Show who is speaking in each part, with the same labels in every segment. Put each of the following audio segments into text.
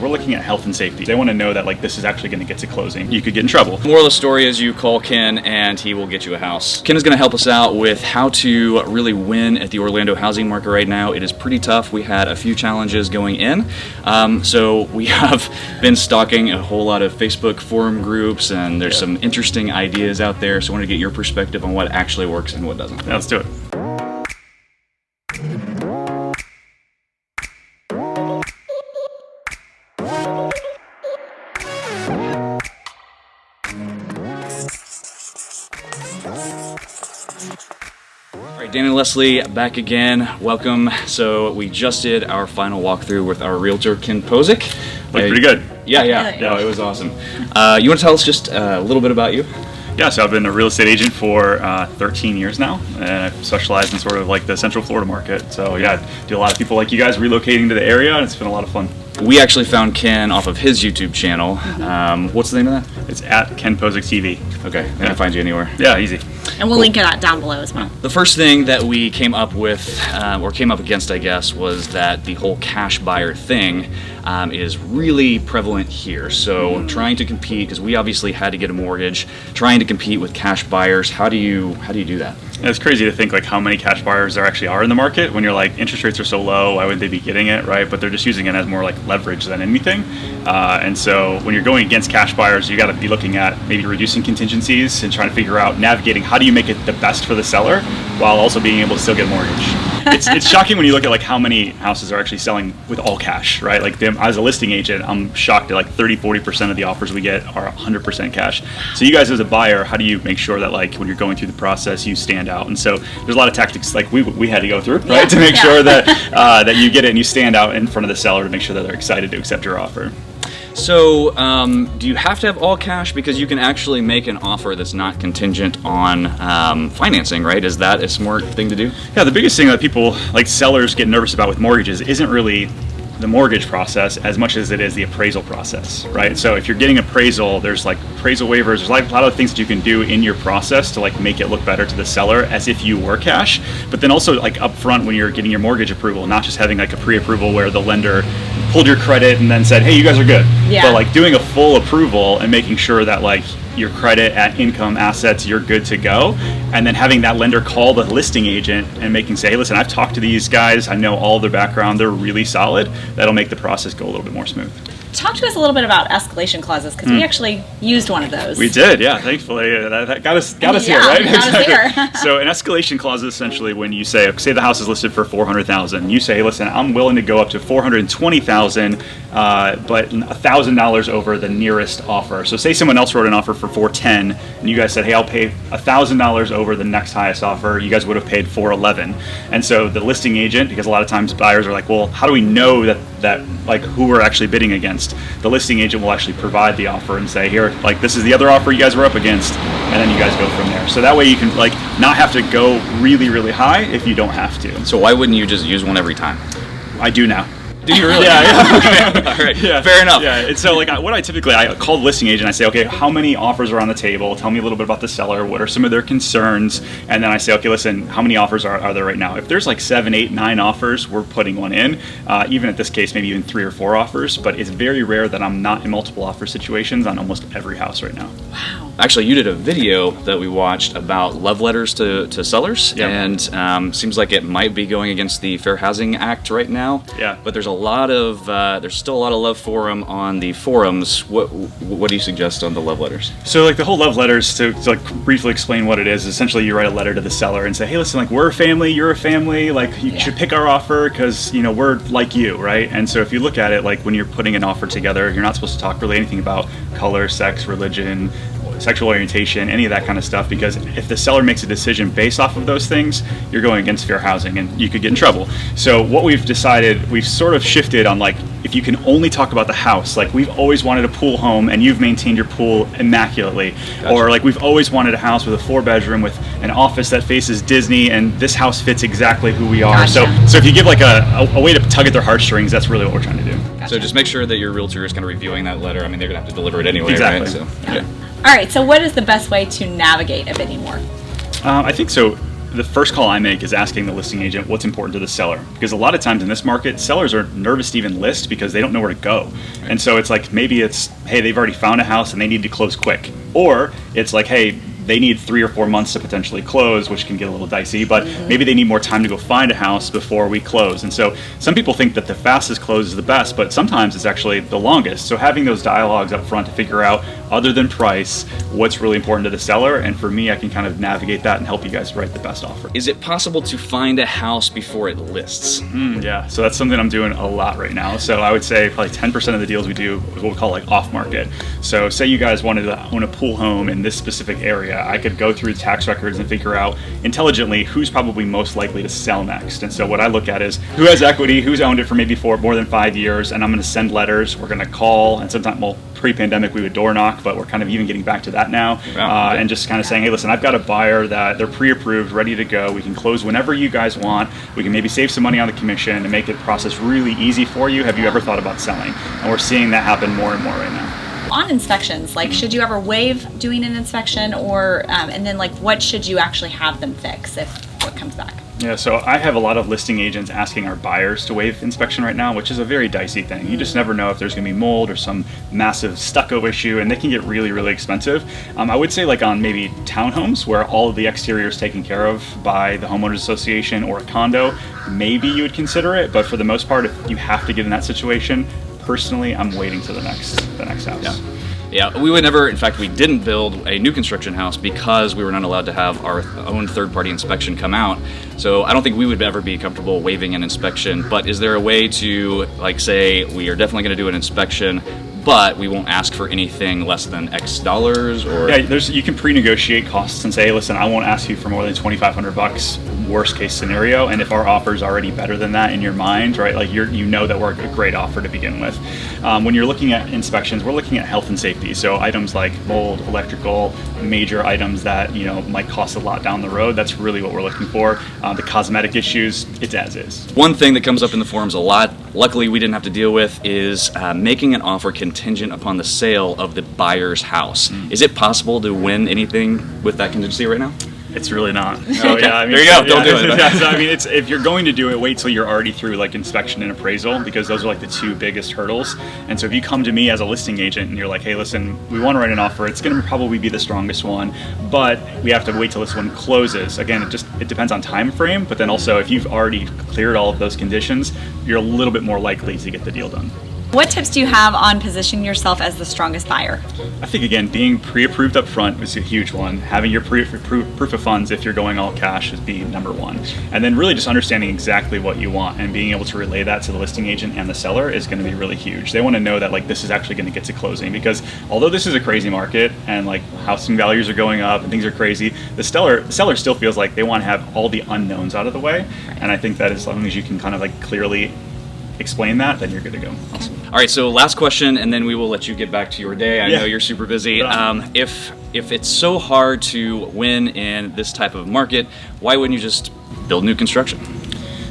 Speaker 1: We're looking at health and safety. They want to know that like this is actually going to get to closing. You could get in trouble.
Speaker 2: Moral of the story is you call Ken and he will get you a house. Ken is going to help us out with how to really win at the Orlando housing market right now. It is pretty tough. We had a few challenges going in. So we have been stalking a whole lot of Facebook forum groups, and there's some interesting ideas out there. So I want to get your perspective on what actually works and what doesn't.
Speaker 1: Yeah, let's do it.
Speaker 2: Dan and Leslie back again. Welcome. So we just did our final walkthrough with our realtor, Ken Pozek.
Speaker 1: Looked pretty good.
Speaker 2: Yeah. No, it was awesome. You want to tell us just a little bit about you?
Speaker 1: Yeah, so I've been a real estate agent for 13 years now, and I specialize in sort of like the Central Florida market. So yeah, I do a lot of people like you guys relocating to the area, and it's been a lot of fun.
Speaker 2: We actually found Ken off of his YouTube channel. What's the name of that?
Speaker 1: It's at Ken Pozek TV.
Speaker 2: Okay, I can find you anywhere.
Speaker 1: Yeah, easy.
Speaker 3: And we'll link it down below as well.
Speaker 2: The first thing that we came up with, or came up against, I guess, was that the whole cash buyer thing is really prevalent here. So trying to compete, because we obviously had to get a mortgage, trying to compete with cash buyers, how do you do that?
Speaker 1: It's crazy to think like how many cash buyers there actually are in the market when you're like, interest rates are so low, why would they be getting it, right? But they're just using it as more like leverage than anything. And so when you're going against cash buyers, you got to be looking at maybe reducing contingencies and trying to figure out navigating how do you make it the best for the seller while also being able to still get a mortgage. It's shocking when you look at like how many houses are actually selling with all cash, right? Like as a listing agent, I'm shocked at like 30-40% of the offers we get are 100% cash. So you guys as a buyer, how do you make sure that like when you're going through the process, you stand out? And so there's a lot of tactics like we had to go through, right? To make sure that that you get it and you stand out in front of the seller to make sure that they're excited to accept your offer.
Speaker 2: So, do you have to have all cash? Because you can actually make an offer that's not contingent on financing, right? Is that a smart thing to do?
Speaker 1: Yeah, the biggest thing that people, like sellers, get nervous about with mortgages isn't really the mortgage process as much as it is the appraisal process, right? So if you're getting appraisal, there's like appraisal waivers, there's like a lot of things that you can do in your process to like make it look better to the seller as if you were cash. But then also like upfront when you're getting your mortgage approval, not just having like a pre-approval where the lender pulled your credit and then said, hey, you guys are good.
Speaker 3: Yeah.
Speaker 1: But like doing a full approval and making sure that like your credit, at income, assets, you're good to go. And then having that lender call the listing agent and say, hey, listen, I've talked to these guys, I know all their background, they're really solid. That'll make the process go a little bit more smooth.
Speaker 3: Talk to us a little bit about escalation clauses, because we actually used one of those.
Speaker 1: We did, yeah. Thankfully, that got us here, right?
Speaker 3: Got us here.
Speaker 1: So an escalation clause is essentially when you say the house is listed for $400,000. You say, hey, listen, I'm willing to go up to $420,000, but $1,000 over the nearest offer. So say someone else wrote an offer for $410,000, and you guys said, hey, I'll pay $1,000 over the next highest offer. You guys would have paid $411,000. And so the listing agent, because a lot of times buyers are like, well, how do we know that like who we're actually bidding against? The listing agent will actually provide the offer and say, here, like this is the other offer you guys were up against, and then you guys go from there. So that way you can like not have to go really, really high if you don't have to.
Speaker 2: So why wouldn't you just use one every time?
Speaker 1: I do now.
Speaker 2: Do you really?
Speaker 1: Yeah.
Speaker 2: Okay. All right.
Speaker 1: Yeah.
Speaker 2: Fair enough.
Speaker 1: Yeah. And so like what I call the listing agent. I say, okay, how many offers are on the table? Tell me a little bit about the seller. What are some of their concerns? And then I say, okay, listen, how many offers are there right now? If there's like 7, 8, 9 offers, we're putting one in. Even at this case, maybe even 3 or 4 offers. But it's very rare that I'm not in multiple offer situations on almost every house right now.
Speaker 3: Wow.
Speaker 2: Actually, you did a video that we watched about love letters to sellers, and seems like it might be going against the Fair Housing Act right now.
Speaker 1: Yeah.
Speaker 2: But there's still a lot of love for them on the forums. What do you suggest on the love letters?
Speaker 1: So like the whole love letters, to like briefly explain what it is, essentially you write a letter to the seller and say, hey, listen, like we're a family, you're a family, like you should pick our offer because we're like you, right? And so if you look at it, like when you're putting an offer together, you're not supposed to talk really anything about color, sex, religion, sexual orientation, any of that kind of stuff, because if the seller makes a decision based off of those things, you're going against fair housing and you could get in trouble. So what we've decided, we've sort of shifted on like, if you can only talk about the house, like we've always wanted a pool home and you've maintained your pool immaculately. Gotcha. Or like we've always wanted a house with a 4-bedroom with an office that faces Disney and this house fits exactly who we are.
Speaker 3: Gotcha.
Speaker 1: So if you give like a way to tug at their heartstrings, that's really what we're trying to do.
Speaker 3: Gotcha.
Speaker 2: So just make sure that your realtor is kind of reviewing that letter. I mean, they're gonna have to deliver it anyway,
Speaker 1: exactly.
Speaker 2: Right? So, okay.
Speaker 3: All right, so what is the best way to navigate a bidding war?
Speaker 1: I think so. the first call I make is asking the listing agent what's important to the seller, because a lot of times in this market, sellers are nervous to even list because they don't know where to go. And so it's like, maybe it's, hey, they've already found a house and they need to close quick, or it's like, hey, they need 3 or 4 months to potentially close, which can get a little dicey, but maybe they need more time to go find a house before we close. And so some people think that the fastest close is the best, but sometimes it's actually the longest. So having those dialogues up front to figure out, other than price, what's really important to the seller, and for me, I can kind of navigate that and help you guys write the best offer.
Speaker 2: Is it possible to find a house before it lists?
Speaker 1: Yeah, so that's something I'm doing a lot right now. So I would say probably 10% of the deals we do is what we call like off market. So say you guys wanted to own a pool home in this specific area, I could go through tax records and figure out intelligently who's probably most likely to sell next. And so what I look at is who has equity, who's owned it for maybe more than 5 years, and I'm going to send letters. We're going to call, and sometimes, well, pre-pandemic we would door knock, but we're kind of even getting back to that now.
Speaker 2: Wow.
Speaker 1: And just kind of saying, hey, listen, I've got a buyer that they're pre-approved, ready to go. We can close whenever you guys want. We can maybe save some money on the commission and make the process really easy for you. Have you ever thought about selling? And we're seeing that happen more and more right now.
Speaker 3: On inspections, like, should you ever waive doing an inspection, or and then like what should you actually have them fix if what comes back?
Speaker 1: Yeah, so I have a lot of listing agents asking our buyers to waive inspection right now, which is a very dicey thing. You just never know if there's going to be mold or some massive stucco issue, and they can get really, really expensive. I would say like on maybe townhomes where all of the exterior is taken care of by the homeowners association, or a condo, maybe you would consider it. But for the most part, if you have to get in that situation, personally, I'm waiting to the next house.
Speaker 2: Yeah, we would never, in fact, we didn't build a new construction house because we were not allowed to have our own third-party inspection come out. So I don't think we would ever be comfortable waiving an inspection. But is there a way to, like, say, we are definitely going to do an inspection, but we won't ask for anything less than X dollars? Or
Speaker 1: yeah, you can pre-negotiate costs and say, hey, listen, I won't ask you for more than $2,500, worst case scenario. And if our offer is already better than that in your mind, right, like you know that we're a great offer to begin with. When you're looking at inspections, we're looking at health and safety. So items like mold, electrical, major items that might cost a lot down the road. That's really what we're looking for. The cosmetic issues, it's as is.
Speaker 2: One thing that comes up in the forums a lot, luckily we didn't have to deal with, is making an offer contingent upon the sale of the buyer's house. Is it possible to win anything with that contingency right now?
Speaker 1: It's really not.
Speaker 2: So, yeah, there you go. Don't do it.
Speaker 1: Yeah, so, I mean, if you're going to do it, wait till you're already through like inspection and appraisal, because those are like the two biggest hurdles. And so if you come to me as a listing agent and you're like, hey, listen, we want to write an offer, it's going to probably be the strongest one, but we have to wait till this one closes. Again, it depends on time frame, but then also if you've already cleared all of those conditions, you're a little bit more likely to get the deal done.
Speaker 3: What tips do you have on positioning yourself as the strongest buyer?
Speaker 1: I think, again, being pre-approved up front is a huge one. Having your proof of funds, if you're going all cash, is being number one. And then really just understanding exactly what you want and being able to relay that to the listing agent and the seller is going to be really huge. They want to know that like this is actually going to get to closing, because although this is a crazy market and like housing values are going up and things are crazy, the seller still feels like they want to have all the unknowns out of the way. And I think that as long as you can kind of like clearly explain that, then you're good to go. Awesome.
Speaker 2: All right, so last question, and then we will let you get back to your day. I know you're super busy. If it's so hard to win in this type of market, why wouldn't you just build new construction?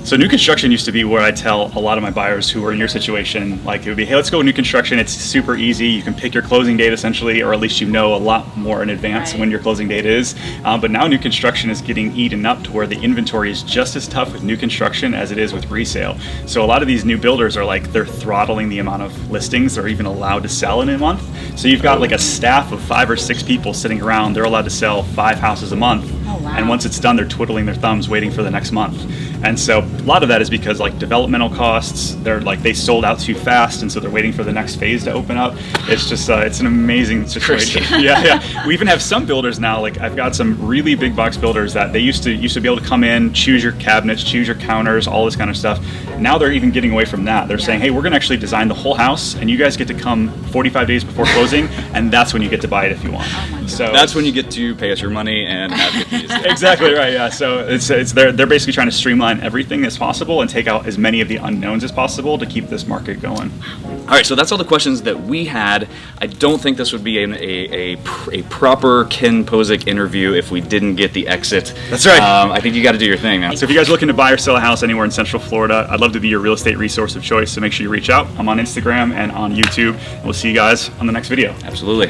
Speaker 1: So new construction used to be where I tell a lot of my buyers who are in your situation, like it would be, hey, let's go new construction. It's super easy. You can pick your closing date essentially, or at least you know a lot more in advance when your closing date is. But now new construction is getting eaten up to where the inventory is just as tough with new construction as it is with resale. So a lot of these new builders are like, they're throttling the amount of listings they're even allowed to sell in a month. So you've got like a staff of 5 or 6 people sitting around. They're allowed to sell 5 houses a month.
Speaker 3: Oh, wow.
Speaker 1: And once it's done, they're twiddling their thumbs waiting for the next month. And so a lot of that is because like developmental costs, they sold out too fast, and so they're waiting for the next phase to open up. It's just it's an amazing situation. Yeah. We even have some builders now, like I've got some really big box builders that they used to be able to come in, choose your cabinets, choose your counters, all this kind of stuff. Now they're even getting away from that. They're saying, hey, we're gonna actually design the whole house, and you guys get to come 45 days before closing, and that's when you get to buy it if you want. So
Speaker 2: that's when you get to pay us your money and have good fees.
Speaker 1: Exactly right. Yeah. So they're basically trying to streamline everything as possible and take out as many of the unknowns as possible to keep this market going.
Speaker 2: All right, so that's all the questions that we had. I don't think this would be a proper Ken Pozek interview if we didn't get the exit.
Speaker 1: That's right.
Speaker 2: I think you got to do your thing, man.
Speaker 1: So if you guys are looking to buy or sell a house anywhere in Central Florida, I'd love to be your real estate resource of choice. So make sure you reach out. I'm on Instagram and on YouTube. And we'll see you guys on the next video.
Speaker 2: Absolutely.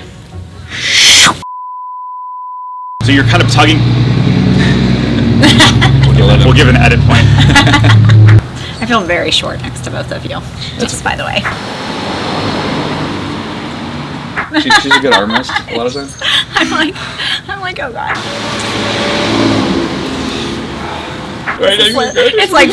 Speaker 1: So you're kind of tugging. We'll give an edit point.
Speaker 3: I feel very short next to both of you, just by the way.
Speaker 2: She's a good arm wrist a lot of times.
Speaker 3: I'm like, oh God.
Speaker 2: Right, you're good.
Speaker 3: It's like,